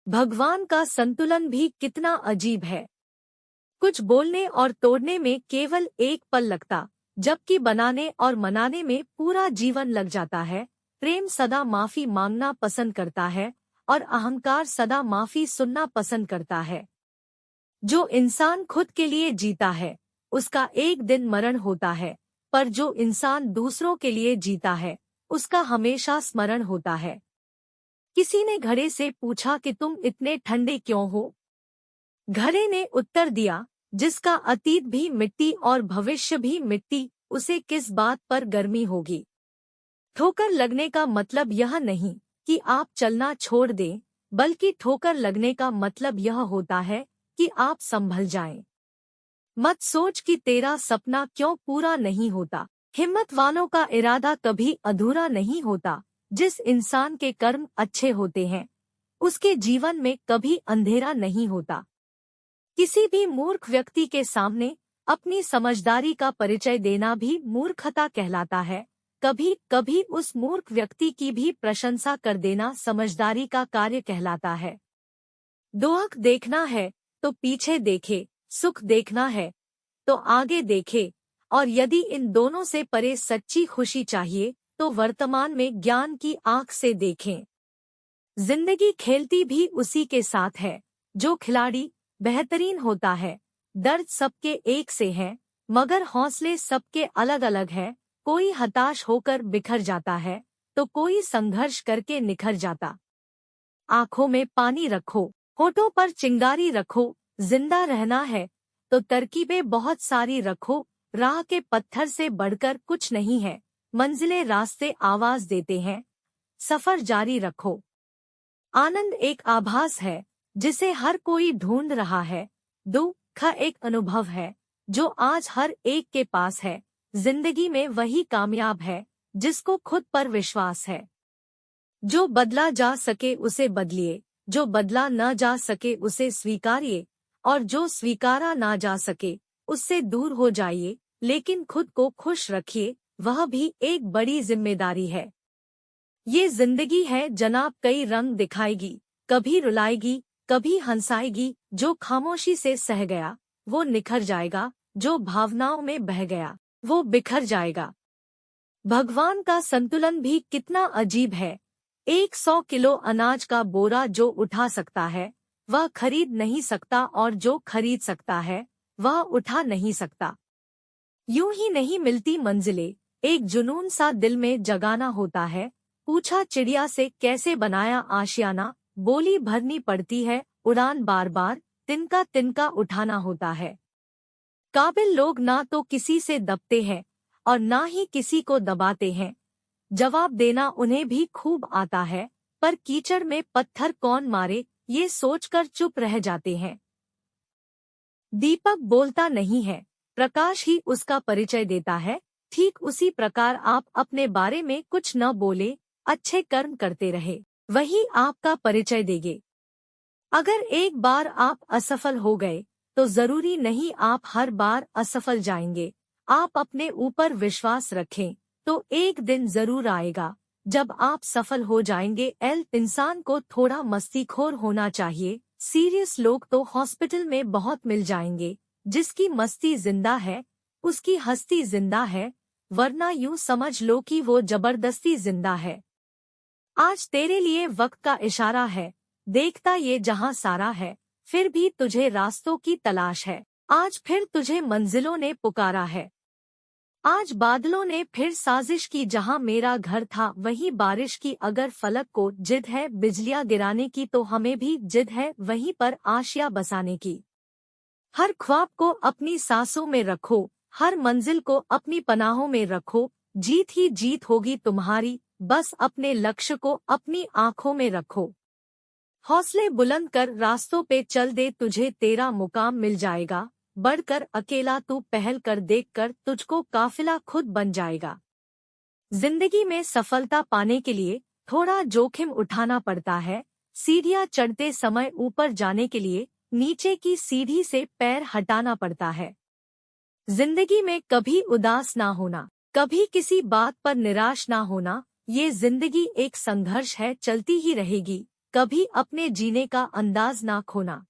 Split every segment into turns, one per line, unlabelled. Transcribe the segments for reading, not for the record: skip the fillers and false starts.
भगवान का संतुलन भी कितना अजीब है। कुछ बोलने और तोड़ने में केवल एक पल लगता, जबकि बनाने और मनाने में पूरा जीवन लग जाता है। प्रेम सदा माफी मांगना पसंद करता है और अहंकार सदा माफी सुनना पसंद करता है। जो इंसान खुद के लिए जीता है, उसका एक दिन मरण होता है, पर जो इंसान दूसरों के लिए जीता है, उसका हमेशा स्मरण होता है। किसी ने घड़े से पूछा कि तुम इतने ठंडे क्यों हो? घड़े ने उत्तर दिया, जिसका अतीत भी मिट्टी और भविष्य भी मिट्टी, उसे किस बात पर गर्मी होगी। ठोकर लगने का मतलब यह नहीं कि आप चलना छोड़ दें, बल्कि ठोकर लगने का मतलब यह होता है कि आप संभल जाएं। मत सोच कि तेरा सपना क्यों पूरा नहीं होता। हिम्मत वालों का इरादा कभी अधूरा नहीं होता। जिस इंसान के कर्म अच्छे होते हैं, उसके जीवन में कभी अंधेरा नहीं होता। किसी भी मूर्ख व्यक्ति के सामने अपनी समझदारी का परिचय देना भी मूर्खता कहलाता है। कभी कभी उस मूर्ख व्यक्ति की भी प्रशंसा कर देना समझदारी का कार्य कहलाता है। दुख देखना है तो पीछे देखे, सुख देखना है तो आगे देखे, और यदि इन दोनों से परे सच्ची खुशी चाहिए तो वर्तमान में ज्ञान की आंख से देखें। जिंदगी खेलती भी उसी के साथ है। जो खिलाड़ी बेहतरीन होता है, दर्द सबके एक से है, मगर हौसले सबके अलग अलग हैं। कोई हताश होकर बिखर जाता है, तो कोई संघर्ष करके निखर जाता। आंखों में पानी रखो, होठों पर चिंगारी रखो। जिंदा रहना है तो तरकीबें बहुत सारी रखो। राह के पत्थर से बढ़कर कुछ नहीं है। मंजिलें रास्ते आवाज देते हैं। सफर जारी रखो। आनंद एक आभास है जिसे हर कोई ढूंढ रहा है। दुख एक अनुभव है जो आज हर एक के पास है। जिंदगी में वही कामयाब है जिसको खुद पर विश्वास है। जो बदला जा सके उसे बदलिए, जो बदला न जा सके उसे स्वीकारिए, और जो स्वीकारा ना जा सके उससे दूर हो जाइए। लेकिन खुद को खुश रखिए, वह भी एक बड़ी जिम्मेदारी है। ये जिंदगी है जनाब, कई रंग दिखाएगी, कभी रुलाएगी, कभी हंसाएगी। जो खामोशी से सह गया वो निखर जाएगा, जो भावनाओं में बह गया वो बिखर जाएगा। भगवान का संतुलन भी कितना अजीब है। 100 किलो अनाज का बोरा जो उठा सकता है वह खरीद नहीं सकता, और जो खरीद सकता है वह उठा नहीं सकता। यूं ही नहीं मिलती मंजिलें, एक जुनून सा दिल में जगाना होता है। पूछा चिड़िया से कैसे बनाया आशियाना, बोली भरनी पड़ती है उड़ान बार बार, तिनका तिनका उठाना होता है। काबिल लोग ना तो किसी से दबते हैं और ना ही किसी को दबाते हैं। जवाब देना उन्हें भी खूब आता है, पर कीचड़ में पत्थर कौन मारे ये सोचकर चुप रह जाते हैं। दीपक बोलता नहीं है, प्रकाश ही उसका परिचय देता है। ठीक उसी प्रकार आप अपने बारे में कुछ न बोले, अच्छे कर्म करते रहे, वही आपका परिचय देंगे। अगर एक बार आप असफल हो गए तो जरूरी नहीं आप हर बार असफल जाएंगे। आप अपने ऊपर विश्वास रखें तो एक दिन जरूर आएगा जब आप सफल हो जाएंगे। इंसान को थोड़ा मस्तीखोर होना चाहिए। सीरियस लोग तो हॉस्पिटल में बहुत मिल जाएंगे। जिसकी मस्ती जिंदा है उसकी हस्ती जिंदा है, वरना यूं समझ लो कि वो जबरदस्ती जिंदा है। आज तेरे लिए वक्त का इशारा है, देखता ये जहां सारा है, फिर भी तुझे रास्तों की तलाश है। आज फिर तुझे मंजिलों ने पुकारा है। आज बादलों ने फिर साजिश की, जहां मेरा घर था वहीं बारिश की। अगर फलक को जिद है बिजलियां गिराने की तो हमें भी जिद है वहीं पर आशिया बसाने की। हर ख्वाब को अपनी सांसों में रखो, हर मंजिल को अपनी पनाहों में रखो। जीत ही जीत होगी तुम्हारी, बस अपने लक्ष्य को अपनी आंखों में रखो। हौसले बुलंद कर रास्तों पे चल दे, तुझे तेरा मुकाम मिल जाएगा। बढ़कर अकेला तू पहल कर, देख कर तुझको काफिला खुद बन जाएगा। जिंदगी में सफलता पाने के लिए थोड़ा जोखिम उठाना पड़ता है। सीढ़ियां चढ़ते समय ऊपर जाने के लिए नीचे की सीढ़ी से पैर हटाना पड़ता है। जिंदगी में कभी उदास ना होना, कभी किसी बात पर निराश ना होना। ये जिंदगी एक संघर्ष है, चलती ही रहेगी। कभी अपने जीने का अंदाज ना खोना।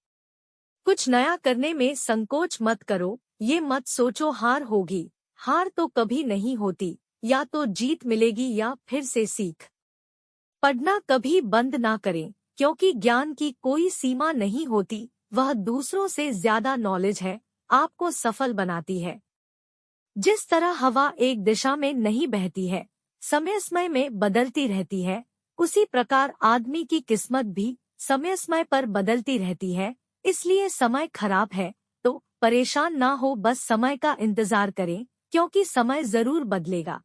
कुछ नया करने में संकोच मत करो, ये मत सोचो हार होगी। हार तो कभी नहीं होती, या तो जीत मिलेगी या फिर से सीख। पढ़ना कभी बंद ना करें, क्योंकि ज्ञान की कोई सीमा नहीं होती, वह दूसरों से ज्यादा नॉलेज है, आपको सफल बनाती है। जिस तरह हवा एक दिशा में नहीं बहती है, समय समय में बदलती रहती है, उसी प्रकार आदमी की किस्मत भी समय समय पर बदलती रहती है। इसलिए समय खराब है तो परेशान ना हो, बस समय का इंतजार करें, क्योंकि समय जरूर बदलेगा।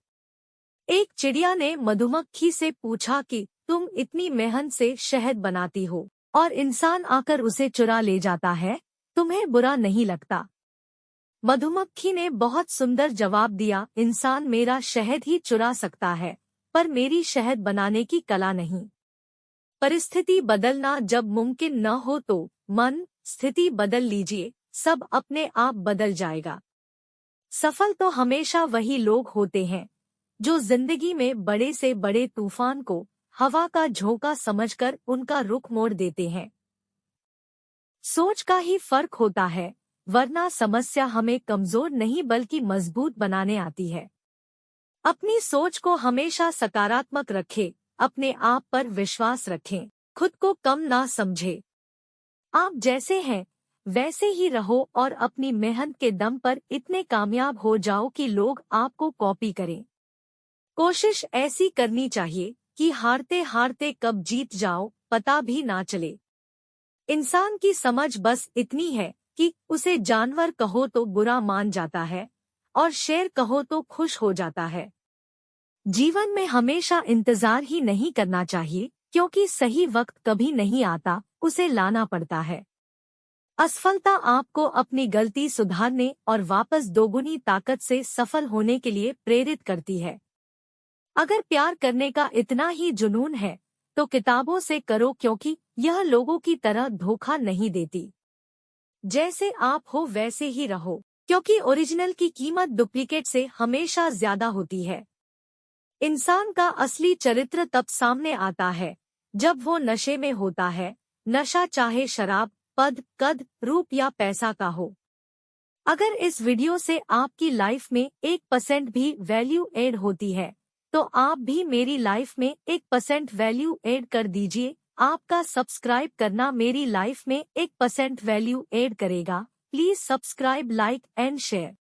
एक चिड़िया ने मधुमक्खी से पूछा कि तुम इतनी मेहनत से शहद बनाती हो और इंसान आकर उसे चुरा ले जाता है, तुम्हें बुरा नहीं लगता? मधुमक्खी ने बहुत सुंदर जवाब दिया, इंसान मेरा शहद ही चुरा सकता है, पर मेरी शहद बनाने की कला नहीं। परिस्थिति बदलना जब मुमकिन न हो तो मन स्थिति बदल लीजिए, सब अपने आप बदल जाएगा। सफल तो हमेशा वही लोग होते हैं जो जिंदगी में बड़े से बड़े तूफान को हवा का झोंका समझकर उनका रुख मोड़ देते हैं। सोच का ही फर्क होता है, वरना समस्या हमें कमजोर नहीं बल्कि मजबूत बनाने आती है। अपनी सोच को हमेशा सकारात्मक रखें, अपने आप पर विश्वास रखें, खुद को कम ना समझे। आप जैसे हैं वैसे ही रहो और अपनी मेहनत के दम पर इतने कामयाब हो जाओ कि लोग आपको कॉपी करें। कोशिश ऐसी करनी चाहिए कि हारते हारते कब जीत जाओ पता भी ना चले। इंसान की समझ बस इतनी है कि उसे जानवर कहो तो बुरा मान जाता है और शेर कहो तो खुश हो जाता है। जीवन में हमेशा इंतजार ही नहीं करना चाहिए, क्योंकि सही वक्त कभी नहीं आता, उसे लाना पड़ता है। असफलता आपको अपनी गलती सुधारने और वापस दोगुनी ताकत से सफल होने के लिए प्रेरित करती है। अगर प्यार करने का इतना ही जुनून है तो किताबों से करो, क्योंकि यह लोगों की तरह धोखा नहीं देती। जैसे आप हो वैसे ही रहो, क्योंकि ओरिजिनल की कीमत डुप्लीकेट से हमेशा ज्यादा होती है। इंसान का असली चरित्र तब सामने आता है जब वो नशे में होता है, नशा चाहे शराब, पद, कद, रूप या पैसा का हो। अगर इस वीडियो से आपकी लाइफ में 1% भी वैल्यू ऐड होती है तो आप भी मेरी लाइफ में 1% वैल्यू ऐड कर दीजिए। आपका सब्सक्राइब करना मेरी लाइफ में 1% वैल्यू ऐड करेगा। Please subscribe, like and share.